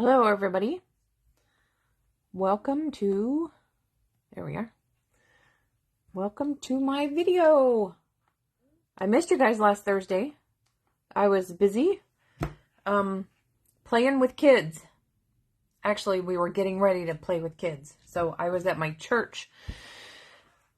Hello, everybody. Welcome to, there we are. Welcome to my video. I missed you guys last Thursday. I was busy playing with kids. Actually, we were getting ready to play with kids. So I was at my church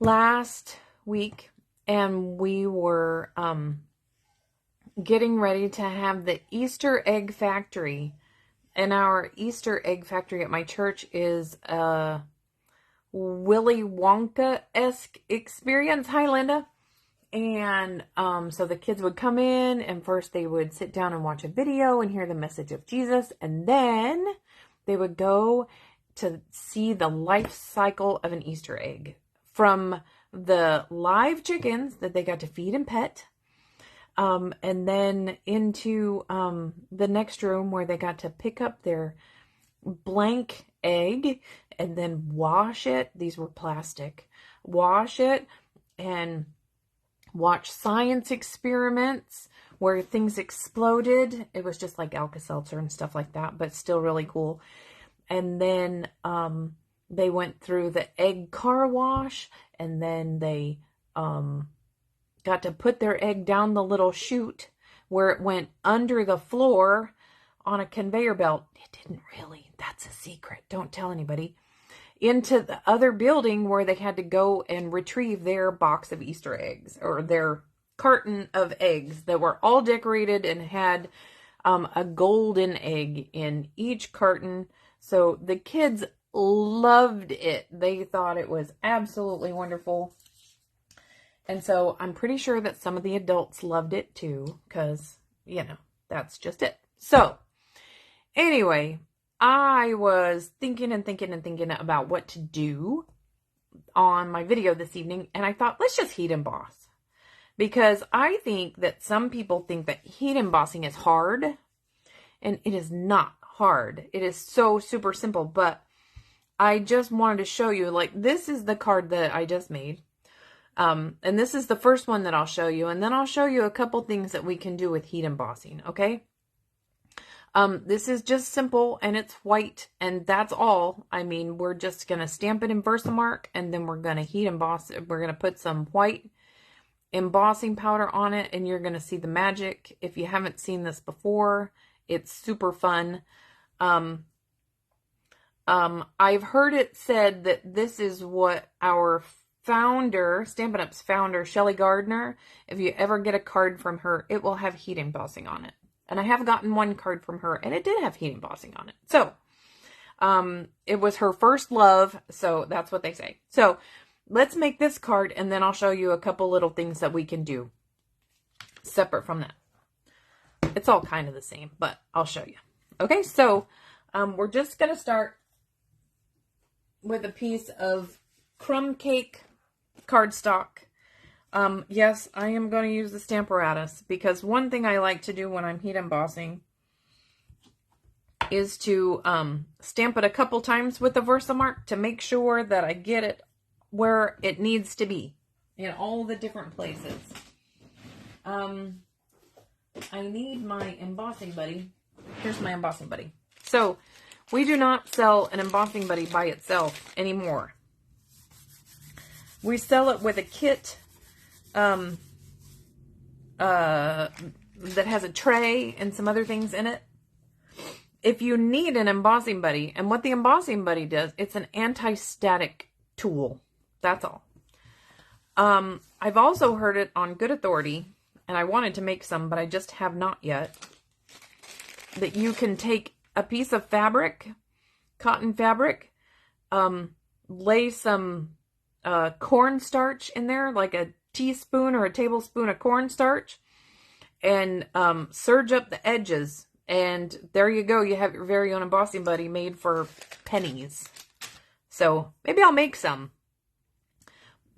last week and we were getting ready to have the Easter egg factory. And our Easter egg factory at my church is a Willy Wonka-esque experience. Hi, Linda. And so the kids would come in, and first they would sit down and watch a video and hear the message of Jesus. And then they would go to see the life cycle of an Easter egg, from the live chickens that they got to feed and pet, and then into the next room where they got to pick up their blank egg and then wash it. These were plastic. Wash it and watch science experiments where things exploded. It was just like Alka-Seltzer and stuff like that, but still really cool. And then they went through the egg car wash, and then they got to put their egg down the little chute where it went under the floor on a conveyor belt. It didn't really. That's a secret. Don't tell anybody. Into the other building where they had to go and retrieve their box of Easter eggs, or their carton of eggs that were all decorated and had a golden egg in each carton. So the kids loved it. They thought it was absolutely wonderful. And so I'm pretty sure that some of the adults loved it too, because, that's just it. So anyway, I was thinking about what to do on my video this evening. And I thought, let's just heat emboss. Because I think that some people think that heat embossing is hard. And it is not hard. It is so super simple. But I just wanted to show you, like, this is the card that I just made. And this is the first one that I'll show you. And then I'll show you a couple things that we can do with heat embossing. Okay. This is just simple, and it's white, and that's all. I mean, we're just going to stamp it in Versamark, and then we're going to heat emboss it. We're going to put some white embossing powder on it, and you're going to see the magic. If you haven't seen this before, it's super fun. I've heard it said that this is what our founder, Stampin' Up's founder, Shelly Gardner, if you ever get a card from her, it will have heat embossing on it. And I have gotten one card from her, and it did have heat embossing on it. So, it was her first love, so that's what they say. So, let's make this card, and then I'll show you a couple little things that we can do separate from that. It's all kind of the same, but I'll show you. Okay, so, we're just going to start with a piece of crumb cake cardstock. Yes, I am going to use the Stamparatus, because one thing I like to do when I'm heat embossing is to stamp it a couple times with the Versamark to make sure that I get it where it needs to be in all the different places. I need my embossing buddy. Here's my embossing buddy. So we do not sell an embossing buddy by itself anymore. We sell it with a kit that has a tray and some other things in it. If you need an embossing buddy, and what the embossing buddy does, it's an anti-static tool. That's all. I've also heard it on good authority, and I wanted to make some, but I just have not yet, that you can take a piece of fabric, cotton fabric, lay some cornstarch in there, like a teaspoon or a tablespoon of cornstarch, and serge up the edges, and there you go. You have your very own embossing buddy made for pennies. So maybe I'll make some,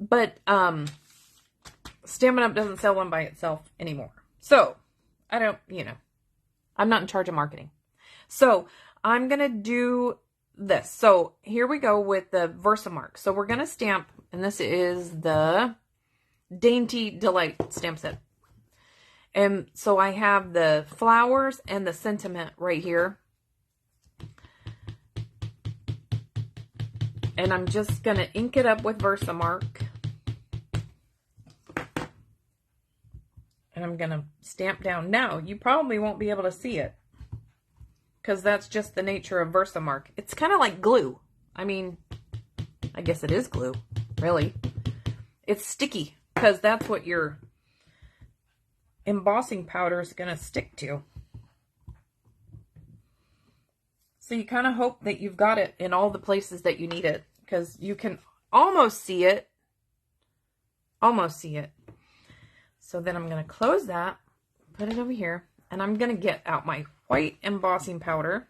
but Stampin' Up doesn't sell one by itself anymore. So I don't, I'm not in charge of marketing. So I'm gonna do this. So here we go with the Versamark. So we're gonna stamp, and this is the Dainty Delight stamp set. And so I have the flowers and the sentiment right here. And I'm just going to ink it up with Versamark. And I'm going to stamp down. Now, you probably won't be able to see it, because that's just the nature of Versamark. It's kind of like glue. I mean, I guess it is glue, really. It's sticky, because that's what your embossing powder is going to stick to. So you kind of hope that you've got it in all the places that you need it, because you can almost see it. Almost see it. So then I'm going to close that, put it over here, and I'm going to get out my white embossing powder.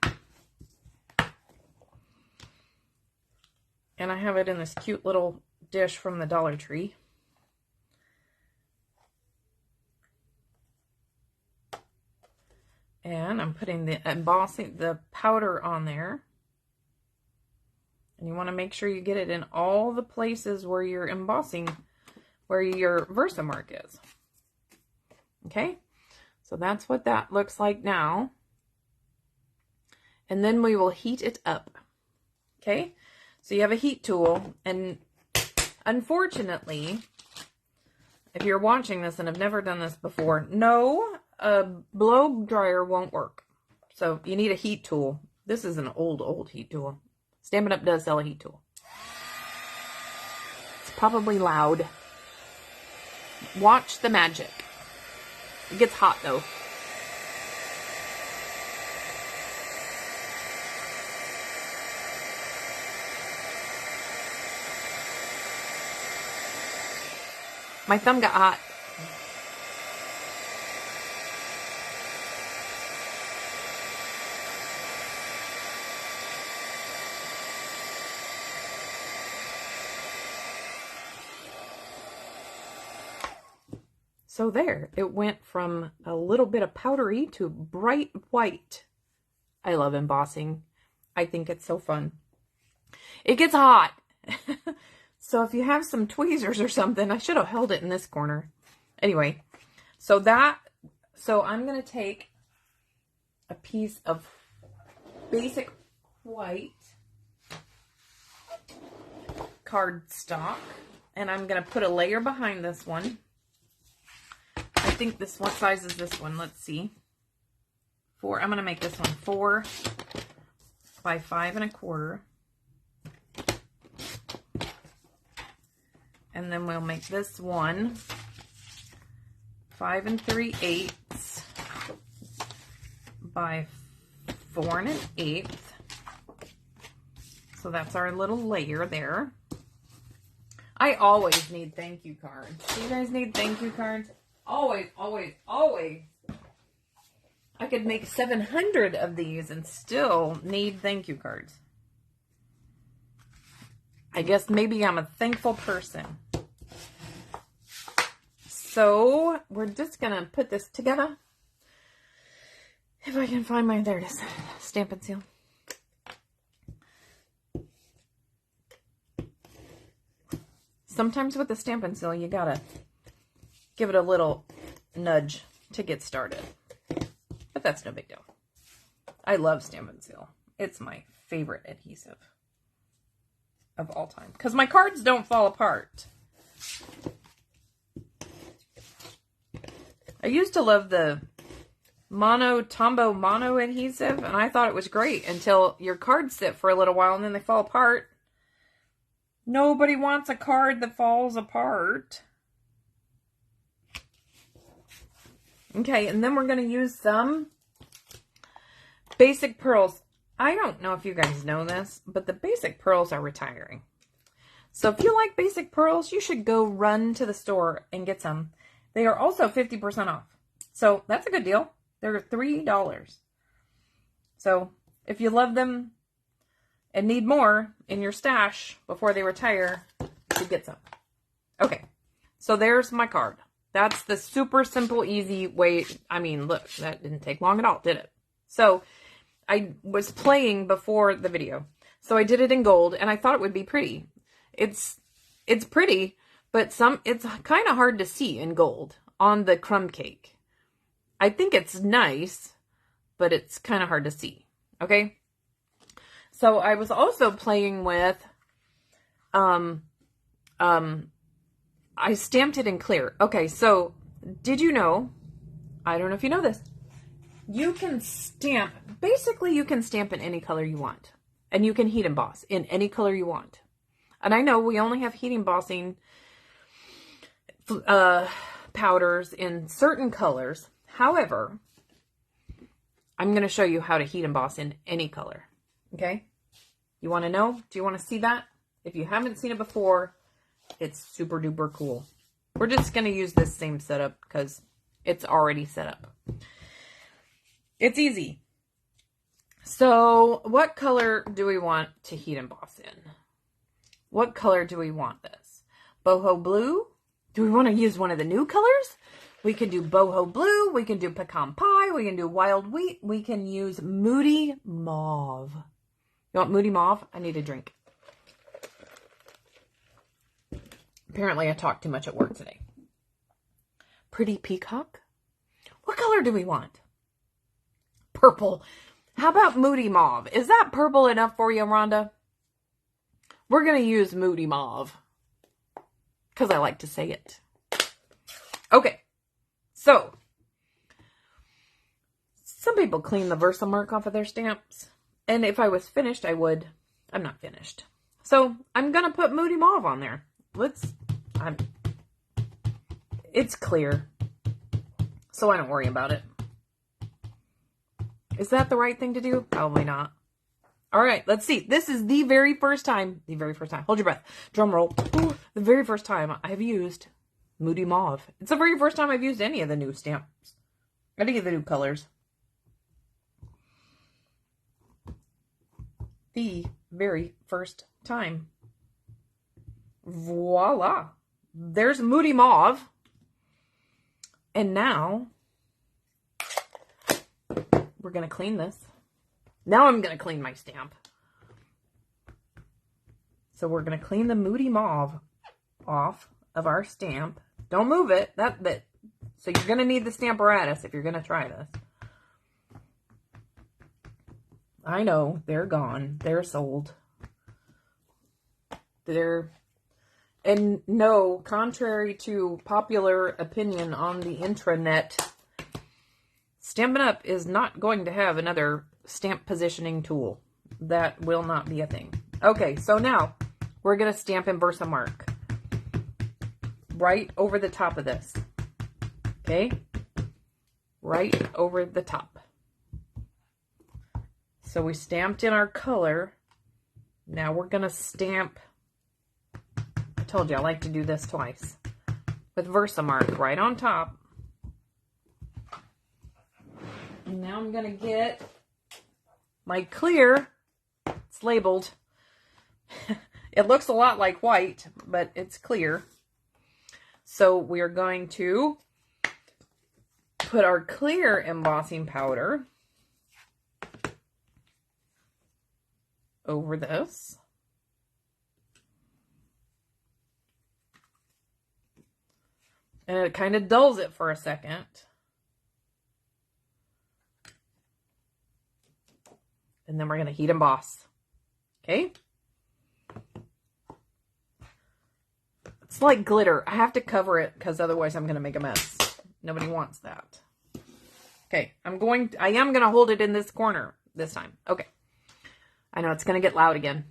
And I have it in this cute little dish from the Dollar Tree. And I'm putting the powder on there. And you want to make sure you get it in all the places where you're embossing, where your Versamark is. Okay, so that's what that looks like now. And then we will heat it up. Okay, so you have a heat tool, and unfortunately, if you're watching this and have never done this before, no, a blow dryer won't work. So you need a heat tool. This is an old heat tool. Stampin' Up! Does sell a heat tool. It's probably loud. Watch the magic. It gets hot though. My thumb got hot. So there, it went from a little bit of powdery to bright white. I love embossing. I think it's so fun. It gets hot. So if you have some tweezers or something, I should have held it in this corner. Anyway, so I'm going to take a piece of basic white cardstock, and I'm going to put a layer behind this one. I think this one size is this one. Let's see. I'm going to make this one 4 by 5 1/4. And then we'll make this one 5 3/8 by 4 1/8. So that's our little layer there. I always need thank you cards. Do you guys need thank you cards? Always, always, always. I could make 700 of these and still need thank you cards. I guess maybe I'm a thankful person. So we're just going to put this together. If I can find there it is, Stampin' Seal. Sometimes with the Stampin' Seal, you gotta give it a little nudge to get started. But that's no big deal. I love Stampin' Seal. It's my favorite adhesive of all time. Because my cards don't fall apart. I used to love the Tombow Mono adhesive, and I thought it was great until your cards sit for a little while and then they fall apart. Nobody wants a card that falls apart. Okay, and then we're going to use some basic pearls. I don't know if you guys know this, but the basic pearls are retiring. So if you like basic pearls, you should go run to the store and get some. They are also 50% off. So that's a good deal. They're $3. So if you love them and need more in your stash before they retire, you get some. Okay, so there's my card. That's the super simple, easy way. I mean, look, that didn't take long at all, did it? So I was playing before the video. So I did it in gold, and I thought it would be pretty. It's pretty, but it's kind of hard to see in gold on the crumb cake. I think it's nice, but it's kind of hard to see. Okay? So I was also playing with I stamped it in clear. Okay, so did you know, I don't know if you know this, you can stamp, basically you can stamp in any color you want. And you can heat emboss in any color you want. And I know we only have heat embossing powders in certain colors. However, I'm going to show you how to heat emboss in any color. Okay? You want to know? Do you want to see that? If you haven't seen it before, it's super duper cool. We're just going to use this same setup because it's already set up. It's easy. So what color do we want to heat emboss in? What color do we want this? Boho blue? Do we want to use one of the new colors? We can do boho blue. We can do pecan pie. We can do wild wheat. We can use moody mauve. You want moody mauve? I need a drink. Apparently I talked too much at work today. Pretty peacock? What color do we want? Purple. How about moody mauve? Is that purple enough for you, Rhonda? We're going to use moody mauve because I like to say it. Okay. So, some people clean the Versamark off of their stamps. And if I was finished, I would. I'm not finished. So, I'm going to put moody mauve on there. It's clear. So, I don't worry about it. Is that the right thing to do? Probably not. All right, let's see. This is the very first time. Hold your breath. Drum roll. Ooh, the very first time I have used moody mauve. It's the very first time I've used any of the new stamps. Any of the new colors. The very first time. Voila. There's moody mauve. And now we're going to clean this. Now I'm going to clean my stamp. So we're going to clean the moody mauve off of our stamp. Don't move it. So you're going to need the Stamparatus if you're going to try this. I know, they're gone. They're sold. And no, contrary to popular opinion on the intranet, Stampin' Up! Is not going to have another stamp positioning tool. That will not be a thing. Okay, so now we're going to stamp in Versamark right over the top of this. Okay? Right over the top. So we stamped in our color. Now we're going to stamp. I told you I like to do this twice. With Versamark right on top. And now I'm going to get my clear. It's labeled. It looks a lot like white, but it's clear. So we're going to put our clear embossing powder over this. And it kind of dulls it for a second. And then we're going to heat emboss. Okay? It's like glitter. I have to cover it because otherwise I'm going to make a mess. Nobody wants that. Okay, I am going to hold it in this corner this time. Okay. I know it's going to get loud again.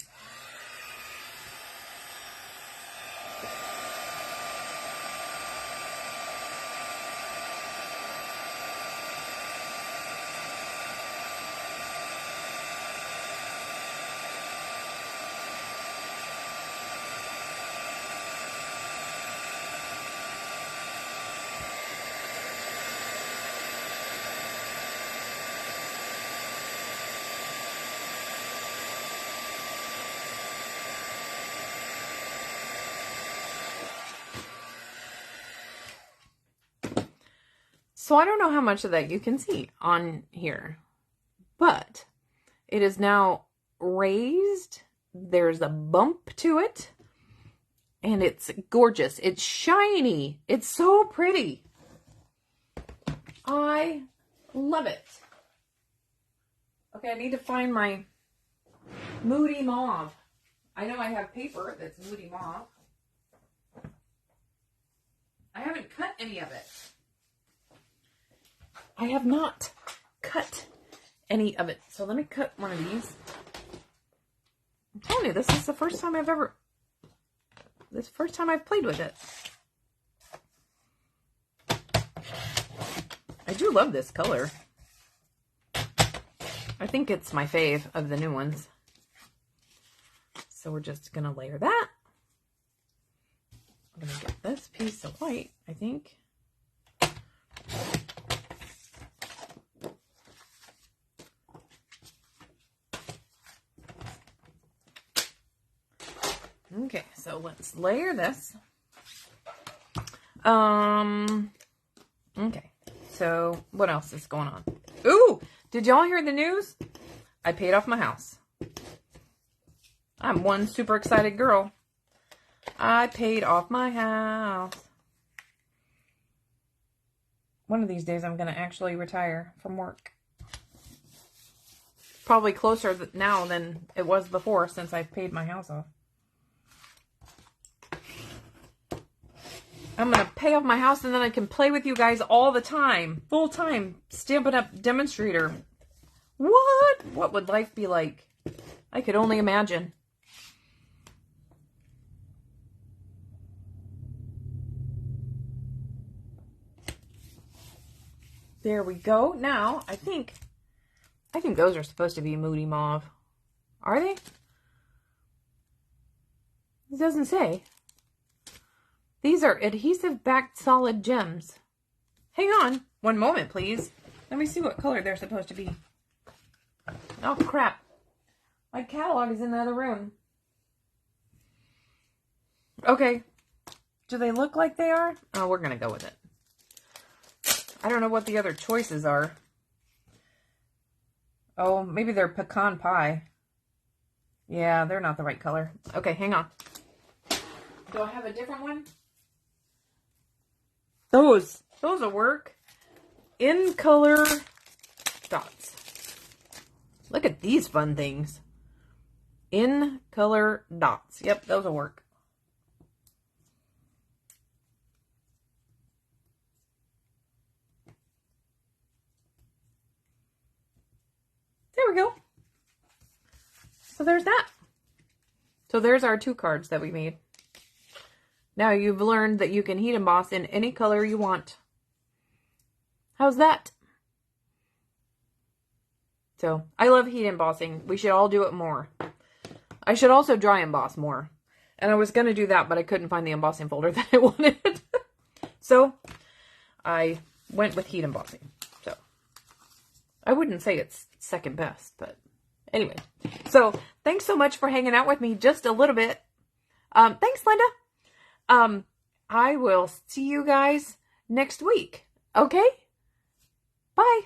So I don't know how much of that you can see on here, but it is now raised. There's a bump to it, and it's gorgeous. It's shiny. It's so pretty. I love it. Okay, I need to find my moody mauve. I know I have paper that's Moody Mauve. I haven't cut any of it. I have not cut any of it. So let me cut one of these. I'm telling you, this is the first time I've played with it. I do love this color. I think it's my fave of the new ones. So we're just going to layer that. I'm going to get this piece of white, I think. Okay, so let's layer this. Okay, so what else is going on? Ooh, did y'all hear the news? I paid off my house. I'm one super excited girl. I paid off my house. One of these days I'm going to actually retire from work. Probably closer now than it was before since I paid my house off. I'm going to pay off my house and then I can play with you guys all the time. Full time. Stampin' Up! Demonstrator. What? What would life be like? I could only imagine. There we go. Now, I think those are supposed to be Moody Mauve. Are they? It doesn't say. These are adhesive-backed solid gems. Hang on. One moment, please. Let me see what color they're supposed to be. Oh, crap. My catalog is in the other room. Okay. Do they look like they are? Oh, we're going to go with it. I don't know what the other choices are. Oh, maybe they're pecan pie. Yeah, they're not the right color. Okay, hang on. Do I have a different one? Those will work. In color dots. Look at these fun things. In color dots. Yep, those will work. There we go. So there's that. So there's our 2 cards that we made. Now you've learned that you can heat emboss in any color you want. How's that? So I love heat embossing. We should all do it more. I should also dry emboss more. And I was going to do that, but I couldn't find the embossing folder that I wanted. So I went with heat embossing. So I wouldn't say it's second best, but anyway. So thanks so much for hanging out with me just a little bit. Thanks, Linda. I will see you guys next week. Okay? Bye.